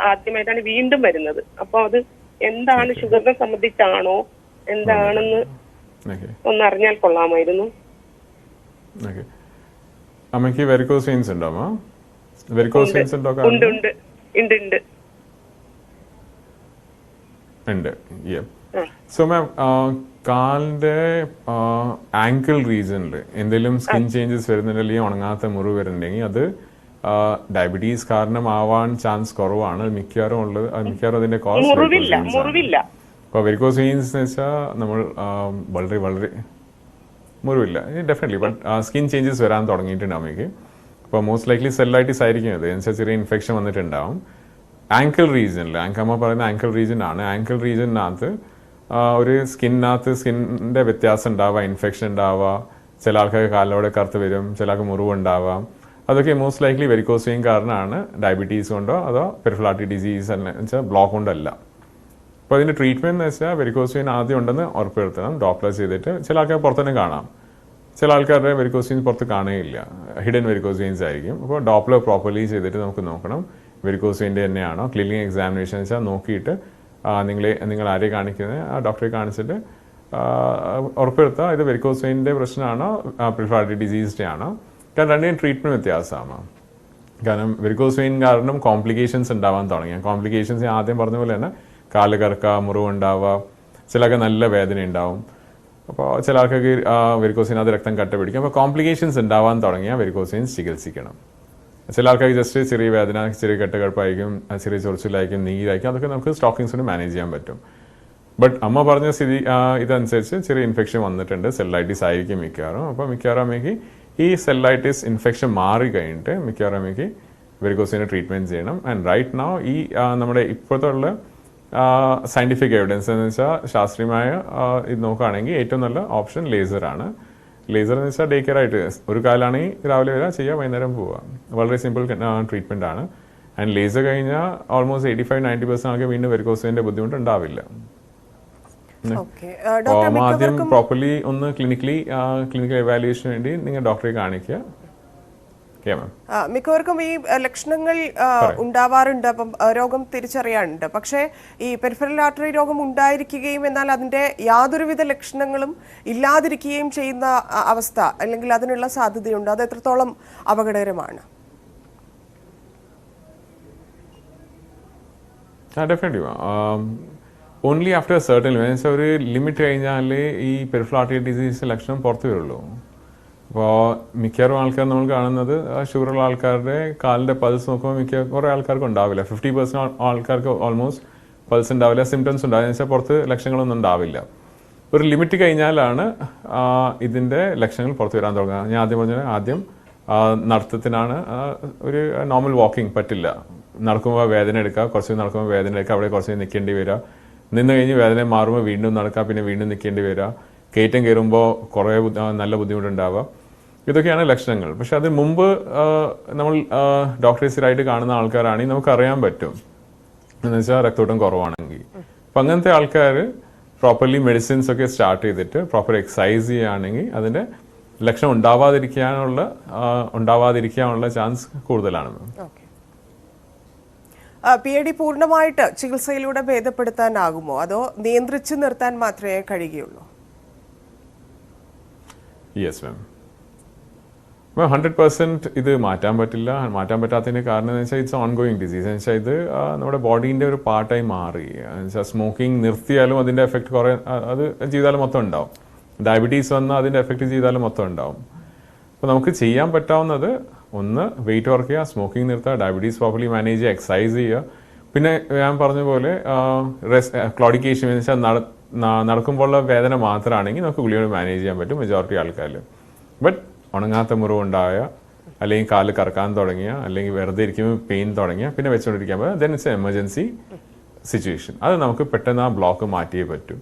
ആദ്യമായിട്ടാണ് വീണ്ടും വരുന്നത്. അപ്പൊ അത് എന്താണ്, ഷുഗറിനെ സംബന്ധിച്ചാണോ എന്താണെന്ന് ഒന്ന് അറിഞ്ഞാൽ കൊള്ളാമായിരുന്നു. അമ്മയ്ക്ക് വെരിക്കോസ് വെയിൻസ് ഉണ്ടോ? വെരിക്കോസ് വെയിൻസ് ഉണ്ടോ? ഉണ്ട്. സോ മാം, കാലിന്റെ ആങ്കിൾ റീജനിൽ എന്തെങ്കിലും സ്കിൻ ചേഞ്ചസ് വരുന്നുണ്ടെങ്കിൽ ഉണങ്ങാത്ത മുറിവ് വരുന്നുണ്ടെങ്കിൽ അത് ഡയബറ്റീസ് കാരണമാവാൻ ചാൻസ് കുറവാണ്. മിക്കവാറും അതിന്റെ കോസ് ഇപ്പോൾ വെരിക്കോസ് വെയിൻസ് എന്ന് വെച്ചാൽ നമ്മൾ വളരെ മുറിവില്ല ഡെഫിനറ്റ്ലി, ബട്ട് സ്കിൻ ചേഞ്ചസ് വരാൻ തുടങ്ങിയിട്ടുണ്ട് അമ്മയ്ക്ക്. അപ്പോൾ മോസ്റ്റ് ലൈക്ലി സെല്ലൈറ്റിസ് ആയിരിക്കും അത്, എന്നുവെച്ചാൽ ചെറിയ ഇൻഫെക്ഷൻ വന്നിട്ടുണ്ടാവും. ആങ്കിൾ റീജനിൽ, അമ്മ പറയുന്ന ആങ്കിൾ റീജൻ ആണ്. ആങ്കിൾ റീജനകത്ത് ഒരു സ്കിന്നിൻ്റെ വ്യത്യാസം ഉണ്ടാവുക, ഇൻഫെക്ഷൻ ഉണ്ടാവുക, ചില ആൾക്കാർക്ക് കാലിലൂടെ കറുത്ത് വരും, ചില ആൾക്ക് മുറിവ് ഉണ്ടാവാം. അതൊക്കെ മോസ്റ്റ് ലൈക്ലി വെരിക്കോസ് വെയിൻ കാരണമാണ്. ഡയബറ്റീസ് കൊണ്ടോ അതോ പെരിഫറൽ ആർട്ടറി ഡിസീസ് എന്ന് വെച്ചാൽ ബ്ലോക്ക് കൊണ്ടല്ല. അപ്പോൾ അതിൻ്റെ ട്രീറ്റ്മെൻറ്റ് എന്ന് വെച്ചാൽ വെരിക്കോസ് വെയിൻ ആദ്യം ഉണ്ടെന്ന് ഉറപ്പുവരുത്തണം, ഡോപ്ലർ ചെയ്തിട്ട്. ചില ആൾക്കാർ പുറത്തുതന്നെ കാണാം, ചില ആൾക്കാരുടെ വെരിക്കോസ് വെയിൻസ് പുറത്ത് കാണുകയില്ല, ഹിഡൻ വെരിക്കോസ് വെയിൻസ് ആയിരിക്കും. അപ്പോൾ ഡോപ്ലർ പ്രോപ്പർലി ചെയ്തിട്ട് നമുക്ക് നോക്കണം വെരിക്കോസ് വെയിൻ്റെ തന്നെയാണോ. ക്ലിനിക് എക്സാമിനേഷൻ വെച്ചാൽ നോക്കിയിട്ട് നിങ്ങൾ ആരെ കാണിക്കുന്നത് ആ ഡോക്ടറെ കാണിച്ചിട്ട് ഉറപ്പുവരുത്തുക ഇത് വെരിക്കോസ് വെയിൻ്റെ പ്രശ്നമാണോ പെരിഫറൽ ആർട്ടറി ഡിസീസിൻ്റെ ആണോ. കാരണം രണ്ടിനും ട്രീറ്റ്മെൻറ്റ് വ്യത്യാസമാണ്. കാരണം വെരിക്കോസ് വെയിൻ കാരണം കോംപ്ലിക്കേഷൻസ് ഉണ്ടാവാൻ തുടങ്ങി. കോംപ്ലിക്കേഷൻസ് ആദ്യം പറഞ്ഞ പോലെ തന്നെ കാല് കറക്കുക, മുറിവ് ഉണ്ടാവുക, ചിലർക്ക് നല്ല വേദന ഉണ്ടാവും. അപ്പോൾ ചില ആൾക്കാർക്ക് വെരിക്കോസ് വെയിനകത്ത് രക്തം കട്ട പിടിക്കും. അപ്പോൾ കോംപ്ലിക്കേഷൻസ് ഉണ്ടാവാൻ തുടങ്ങിയാൽ വെരിക്കോസ് വെയിൻ ചികിത്സിക്കണം. ചില ആൾക്കാർക്ക് ജസ്റ്റ് ചെറിയ വേദന, ചെറിയ കെട്ടുകഴപ്പായിരിക്കും, ചെറിയ ചൊറിച്ചിലായിരിക്കും, നീരായിരിക്കും, അതൊക്കെ നമുക്ക് സ്റ്റോക്കിങ്സിന് മാനേജ് ചെയ്യാൻ പറ്റും. ബട്ട് അമ്മ പറഞ്ഞ സ്ഥിതി ഇതനുസരിച്ച് ചെറിയ ഇൻഫെക്ഷൻ വന്നിട്ടുണ്ട്, സെല്ലൈറ്റിസ് ആയിരിക്കും മിക്കവാറും. അപ്പോൾ മിക്കവാറും അമ്മയ്ക്ക് ഈ സെല്ലൈറ്റിസ് ഇൻഫെക്ഷൻ മാറി കഴിഞ്ഞിട്ട് മിക്കവാറും അമ്മയ്ക്ക് വെരിക്കോസിന് ട്രീറ്റ്മെൻറ്റ് ചെയ്യണം. ആൻഡ് റൈറ്റ് നൗ ഈ നമ്മുടെ ഇപ്പോഴത്തെ ഉള്ള സയൻറ്റിഫിക് എവിഡൻസ് എന്ന് വെച്ചാൽ ശാസ്ത്രീയമായ ഇത് നോക്കുകയാണെങ്കിൽ ഏറ്റവും നല്ല ഓപ്ഷൻ ലേസറാണ്. ലേസർ എന്ന് വെച്ചാൽ ഡേ കെയർ ആയിട്ട് ഒരു കാലാണെങ്കിൽ രാവിലെ വരിക ചെയ്യുക, വൈകുന്നേരം പോവുക. വളരെ സിമ്പിൾ ട്രീറ്റ്മെൻറ്റ് ആണ്. ആൻഡ് ലേസർ കഴിഞ്ഞാൽ ഓൾമോസ്റ്റ് 85-90% ആൾക്ക് വീണ്ടും വെരിക്കോസിൻ്റെ ബുദ്ധിമുട്ട് ഉണ്ടാവില്ല. അപ്പോൾ ആദ്യം പ്രോപ്പർലി ഒന്ന് ക്ലിനിക്കൽ എവാലുവേഷന് വേണ്ടി നിങ്ങൾ ഡോക്ടറെ കാണിക്കുക. മിക്കവർക്കും ഈ ലക്ഷണങ്ങൾ ഉണ്ടാവാറുണ്ട്, അപ്പം രോഗം തിരിച്ചറിയാറുണ്ട്. പക്ഷേ ഈ പെരിഫറൽ ആർട്ടറി രോഗം ഉണ്ടായിരിക്കുകയും എന്നാൽ അതിന്റെ യാതൊരുവിധ ലക്ഷണങ്ങളും ഇല്ലാതിരിക്കുകയും ചെയ്യുന്ന അവസ്ഥ അല്ലെങ്കിൽ അതിനുള്ള സാധ്യതയുണ്ട്. അത് എത്രത്തോളം അപകടകരമാണ്? ഡെഫിനറ്റ്ലി ഓൺലി ആഫ്റ്റർ സർട്ടൻ ഒരു ലിമിറ്റ് കഴിഞ്ഞാൽ ഈ പെരിഫറൽ ആർട്ടറി ഡിസീസ് ലക്ഷണം പുറത്തു വരുള്ളൂ. അപ്പോൾ മിക്കവാറും ആൾക്കാർ നമ്മൾ കാണുന്നത് ഷുഗറുള്ള ആൾക്കാരുടെ കാലിൻ്റെ പൾസ് നോക്കുമ്പോൾ കുറേ ആൾക്കാർക്ക് ഉണ്ടാവില്ല. 50% ആൾക്കാർക്ക് ഓൾമോസ്റ്റ് പൾസ് ഉണ്ടാവില്ല, സിംറ്റംസ് ഉണ്ടാവില്ല. എന്ന് വെച്ചാൽ പുറത്ത് ലക്ഷണങ്ങളൊന്നും ഉണ്ടാവില്ല. ഒരു ലിമിറ്റ് കഴിഞ്ഞാലാണ് ഇതിൻ്റെ ലക്ഷണങ്ങൾ പുറത്ത് വരാൻ തുടങ്ങുക. ഞാൻ ആദ്യം പറഞ്ഞാൽ ആദ്യം നടത്തത്തിനാണ് ഒരു നോർമൽ വാക്കിംഗ് പറ്റില്ല. നടക്കുമ്പോൾ വേദന എടുക്കുക, കുറച്ച് നടക്കുമ്പോൾ വേദന എടുക്കുക, അവിടെ കുറച്ച് നിൽക്കേണ്ടി വരിക, നിന്ന് കഴിഞ്ഞ് വേദന മാറുമ്പോൾ വീണ്ടും നടക്കുക, പിന്നെ വീണ്ടും നിൽക്കേണ്ടി വരിക, കയറ്റം കയറുമ്പോൾ കുറേ നല്ല ബുദ്ധിമുട്ടുണ്ടാവുക. ഇതൊക്കെയാണ് ലക്ഷണങ്ങൾ. പക്ഷെ അതിന് മുമ്പ് നമ്മൾ ഡോക്ടേഴ്സിലായിട്ട് കാണുന്ന ആൾക്കാരാണെങ്കിൽ നമുക്കറിയാൻ പറ്റും, എന്ന് വെച്ചാൽ രക്തോട്ടം കുറവാണെങ്കിൽ. അപ്പം അങ്ങനത്തെ ആൾക്കാർ പ്രോപ്പർലി മെഡിസിൻസ് ഒക്കെ സ്റ്റാർട്ട് ചെയ്തിട്ട് പ്രോപ്പർ എക്സസൈസ് ചെയ്യുകയാണെങ്കിൽ അതിൻ്റെ ലക്ഷണം ഉണ്ടാവാതിരിക്കാനുള്ള ചാൻസ് കൂടുതലാണ്. PID പൂർണ്ണമായിട്ട് ചികിത്സയിലൂടെ ഭേദപ്പെടുത്താനാകുമോ അതോ നിയന്ത്രിച്ചു നിർത്താൻ മാത്രമേ കഴിയുകയുള്ളൂ? Yes ma'am. 100% ഇത് മാറ്റാൻ പറ്റില്ല. മാറ്റാൻ പറ്റാത്തതിന് കാരണം എന്ന് വെച്ചാൽ ഇറ്റ്സ് ഓൺഗോയിങ് ഡിസീസ്. എന്ന് വെച്ചാൽ ഇത് നമ്മുടെ ബോഡീൻ്റെ ഒരു പാർട്ടായി മാറി. എന്ന് വെച്ചാൽ സ്മോക്കിംഗ് നിർത്തിയാലും അതിൻ്റെ എഫക്റ്റ് കുറേ അത് ജീവിതകാലം മൊത്തം ഉണ്ടാവും. ഡയബറ്റീസ് വന്നാൽ അതിൻ്റെ എഫക്റ്റ് ജീവിതകാലം മൊത്തം ഉണ്ടാവും. അപ്പോൾ നമുക്ക് ചെയ്യാൻ പറ്റാവുന്നത് ഒന്ന് വെയിറ്റ് വർക്ക് ചെയ്യുക, സ്മോക്കിംഗ് നിർത്തുക, ഡയബറ്റീസ് പ്രോപ്പർലി മാനേജ് ചെയ്യുക, എക്സസൈസ് ചെയ്യുക. പിന്നെ ഞാൻ പറഞ്ഞ പോലെ ക്ലോഡിക്കേഷൻ എന്ന് വെച്ചാൽ നടക്കുമ്പോഴുള്ള വേദന മാത്രമാണെങ്കിൽ നമുക്ക് ഗുളിക മാനേജ് ചെയ്യാൻ പറ്റും മെജോറിറ്റി ആൾക്കാരിൽ. ബട്ട് ഉണങ്ങാത്ത മുറിവുണ്ടായ അല്ലെങ്കിൽ കാല് കറക്കാൻ തുടങ്ങിയ അല്ലെങ്കിൽ വെറുതെ ഇരിക്കുമ്പോൾ പെയിൻ തുടങ്ങിയ പിന്നെ വെച്ചുകൊണ്ടിരിക്കാൻ പറ്റും, ദെൻ ഇറ്റ്സ് എമർജൻസി സിറ്റുവേഷൻ. അത് നമുക്ക് പെട്ടെന്ന് ആ ബ്ലോക്ക് മാറ്റിയേ പറ്റൂ.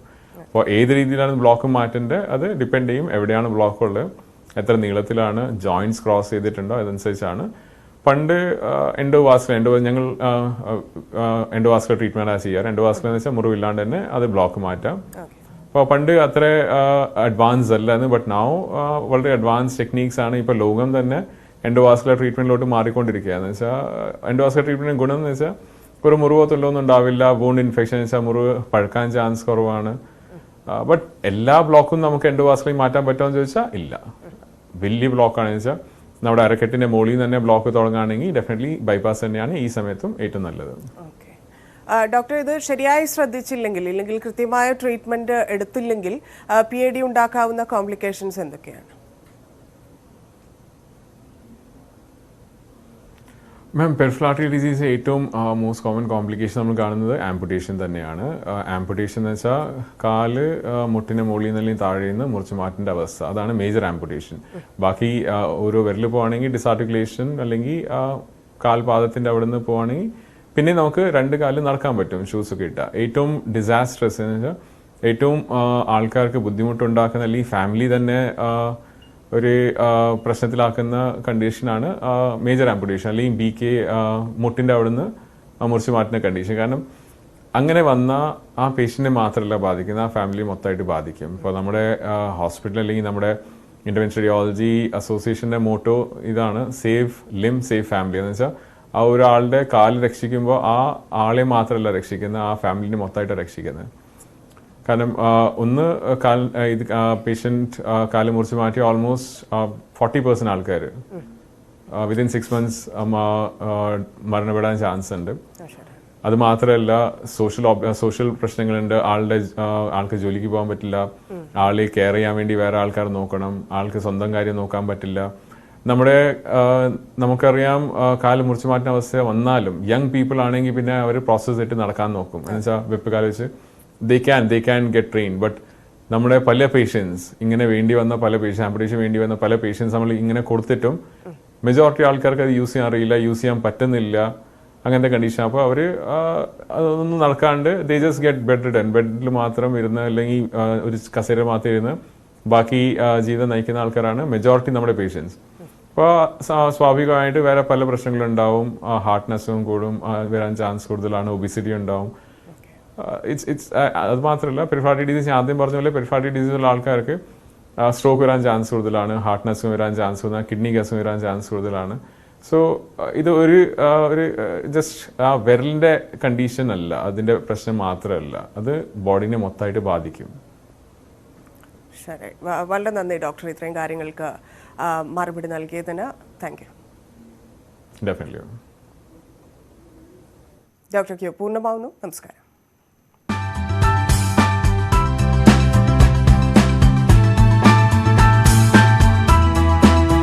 അപ്പോൾ ഏത് രീതിയിലാണ് ബ്ലോക്ക് മാറ്റേണ്ടത് അത് ഡിപ്പെൻഡ് ചെയ്യും. എവിടെയാണ് ബ്ലോക്ക് ഉള്ളത്, എത്ര നീളത്തിലാണ്, ജോയിൻറ്റ്സ് ക്രോസ് ചെയ്തിട്ടുണ്ടോ, അതനുസരിച്ചാണ്. പണ്ട് ഞങ്ങൾ എൻഡോവാസ്കുലർ ട്രീറ്റ്മെൻറ്റാണ് ചെയ്യാറ്. എൻഡോവാസ്കുലർ എന്ന് വെച്ചാൽ മുറിവില്ലാണ്ട് തന്നെ അത് ബ്ലോക്ക് മാറ്റാം. അപ്പോൾ പണ്ട് അത്ര അഡ്വാൻസ് അല്ലായിരുന്നു. ബട്ട് നൗ വളരെ അഡ്വാൻസ് ടെക്നീക്സ് ആണ്. ഇപ്പോൾ ലോകം തന്നെ എൻഡോവാസ്കുലർ ട്രീറ്റ്മെൻറ്റിലോട്ട് മാറിക്കൊണ്ടിരിക്കുക. എന്ന് വെച്ചാൽ എൻഡോവാസ്കുലർ ട്രീറ്റ്മെൻറ്റ് ഗുണം എന്ന് വെച്ചാൽ ഒരു മുറിവോ തൊല്ലൊന്നും ഉണ്ടാവില്ല. വൂണ്ട് ഇൻഫെക്ഷൻ എന്ന് വെച്ചാൽ മുറിവ് പഴുക്കാൻ ചാൻസ് കുറവാണ്. ബട്ട് എല്ലാ ബ്ലോക്കും നമുക്ക് എൻഡോവാസ്കുലർ മാറ്റാൻ പറ്റുമെന്ന് ചോദിച്ചാൽ ഇല്ല. വലിയ ബ്ലോക്കാണെന്ന് വെച്ചാൽ നമ്മുടെ അരക്കെട്ടിൻ്റെ മുകളിൽ നിന്ന് തന്നെ ബ്ലോക്ക് തുടങ്ങുകയാണെങ്കിൽ ഡെഫിനറ്റ്ലി ബൈപ്പാസ് തന്നെയാണ് ഈ സമയത്തും ഏറ്റവും നല്ലത്. ഡോക്ടർ, ഇത് ശരിയായി ശ്രദ്ധിച്ചില്ലെങ്കിൽ ഇല്ലെങ്കിൽ കൃത്യമായ ട്രീറ്റ്മെന്റ് എടുത്തില്ലെങ്കിൽ PID ഉണ്ടാക്കാവുന്ന കോംപ്ലിക്കേഷൻസ് എന്തൊക്കെയാണ്? മാം, പെരിഫറൽ ആർട്ടറി ഡിസീസ് ഏറ്റവും മോസ്റ്റ് കോമൺ കോംപ്ലിക്കേഷൻ നമ്മൾ കാണുന്നത് ആംപുട്ടേഷൻ തന്നെയാണ്. ആംപുട്ടേഷൻ എന്ന് വെച്ചാൽ കാല് മുട്ടിൻ്റെ മുകളിൽ നിന്ന് അല്ലെങ്കിൽ താഴെ നിന്ന് മുറിച്ച് മാറ്റേണ്ട അവസ്ഥ, അതാണ് മേജർ ആംപുട്ടേഷൻ. ബാക്കി ഓരോ വിരൽ പോവുകയാണെങ്കിൽ ഡിസാർട്ടിക്കുലേഷൻ അല്ലെങ്കിൽ കാൽപാദത്തിൻ്റെ അവിടെ നിന്ന് പോവുകയാണെങ്കിൽ പിന്നെ നമുക്ക് രണ്ട് കാലിൽ നടക്കാൻ പറ്റും ഷൂസൊക്കെ ഇട്ടാൽ. ഏറ്റവും ഡിസാസ്ട്രസ് എന്ന് വെച്ചാൽ ഏറ്റവും ആൾക്കാർക്ക് ബുദ്ധിമുട്ടുണ്ടാക്കുന്ന അല്ലെങ്കിൽ ഫാമിലി തന്നെ ഒരു പ്രശ്നത്തിലാക്കുന്ന കണ്ടീഷനാണ് മേജർ ആംപുട്ടേഷൻ അല്ലെങ്കിൽ BK മുട്ടിൻ്റെ അവിടെ നിന്ന് മുറിച്ച് മാറ്റുന്ന കണ്ടീഷൻ. കാരണം അങ്ങനെ വന്നാൽ ആ പേഷ്യൻറ്റിനെ മാത്രമല്ല ബാധിക്കുന്നത്, ആ ഫാമിലി മൊത്തമായിട്ട് ബാധിക്കും. ഇപ്പോൾ നമ്മുടെ ഹോസ്പിറ്റൽ അല്ലെങ്കിൽ നമ്മുടെ ഇൻ്റർവെൻഷൻ റേഡിയോളജി അസോസിയേഷൻ്റെ മോട്ടോ ഇതാണ്, സേവ് ലിം സേവ് ഫാമിലി. എന്ന് വെച്ചാൽ ആ ഒരാളുടെ കാല് രക്ഷിക്കുമ്പോൾ ആ ആളെ മാത്രമല്ല രക്ഷിക്കുന്നത്, ആ ഫാമിലിനെ മൊത്തമായിട്ട് രക്ഷിക്കുന്നത്. കാരണം ഒന്ന് പേഷ്യൻറ്റ് കാല് മുറിച്ച് മാറ്റി ഓൾമോസ്റ്റ് 40% ആൾക്കാർ വിതിൻ 6 months മരണപ്പെടാൻ ചാൻസ് ഉണ്ട്. അത് മാത്രമല്ല സോഷ്യൽ പ്രശ്നങ്ങളുണ്ട്. ആൾക്ക് ജോലിക്ക് പോകാൻ പറ്റില്ല, ആളെ കെയർ ചെയ്യാൻ വേണ്ടി വേറെ ആൾക്കാർ നോക്കണം, ആൾക്ക് സ്വന്തം കാര്യം നോക്കാൻ പറ്റില്ല. നമുക്കറിയാം കാല് മുറിച്ച് മാറ്റുന്ന അവസ്ഥ വന്നാലും യങ് പീപ്പിൾ ആണെങ്കിൽ പിന്നെ അവർ പ്രോസസ്സ് ആയിട്ട് നടക്കാൻ നോക്കും. എന്ന് വെച്ചാൽ വെപ്പ് കാല് വെച്ച് they can get trained. But നമ്മുടെ പല പേഷ്യൻസ് ഇങ്ങനെ വേണ്ടി വന്ന ആംപുട്ടേഷൻ വേണ്ടി വന്ന പല പേഷ്യൻസ് നമ്മൾ ഇങ്ങനെ കൊടുത്തിട്ടും മെജോറിറ്റി ആൾക്കാർക്ക് അത് യൂസ് ചെയ്യാൻ അറിയില്ല, യൂസ് ചെയ്യാൻ പറ്റുന്നില്ല, അങ്ങനത്തെ കണ്ടീഷൻ. അപ്പോൾ അവർ അതൊന്നും നടക്കാണ്ട് they just get bedridden, ബെഡിൽ മാത്രം ഇരുന്ന് അല്ലെങ്കിൽ ഒരു കസേര മാത്രം ഇരുന്ന് ബാക്കി ജീവിതം നയിക്കുന്ന ആൾക്കാരാണ് മെജോറിറ്റി നമ്മുടെ പേഷ്യൻസ്. അപ്പോൾ സ്വാഭാവികമായിട്ട് വേറെ പല പ്രശ്നങ്ങളുണ്ടാവും, ഹാർട്ട്നെസ്സും കൂടും, വരാൻ ചാൻസ് കൂടുതലാണ്, ഒബിസിറ്റി ഉണ്ടാവും. അത് മാത്രമല്ല പെരിഫറൽ ആർട്ടറി ഡിസീസ്, ആദ്യം പറഞ്ഞ പോലെ പെരിഫറൽ ആർട്ടറി ഡിസീസ് ഉള്ള ആൾക്കാർക്ക് സ്ട്രോക്ക് വരാൻ ചാൻസ് കൂടുതലാണ്, ഹാർട്ട്നെസ്സും വരാൻ ചാൻസ് കൂടുതലാണ്, കിഡ്നി ഗ്യാസും വരാൻ ചാൻസ് കൂടുതലാണ്. സോ ഇത് ഒരു ജസ്റ്റ് ആ വിരലിൻ്റെ കണ്ടീഷൻ അല്ല, അതിൻ്റെ പ്രശ്നം മാത്രമല്ല, അത് ബോഡീനെ മൊത്തമായിട്ട് ബാധിക്കും. ശരി, വളരെ നന്ദി ഡോക്ടർ, ഇത്രയും കാര്യങ്ങൾക്ക് മറുപടി നൽകിയതിന്. Thank you. Definitely. Doctor Q പൂർണ്ണമാവുന്നു. നമസ്കാരം.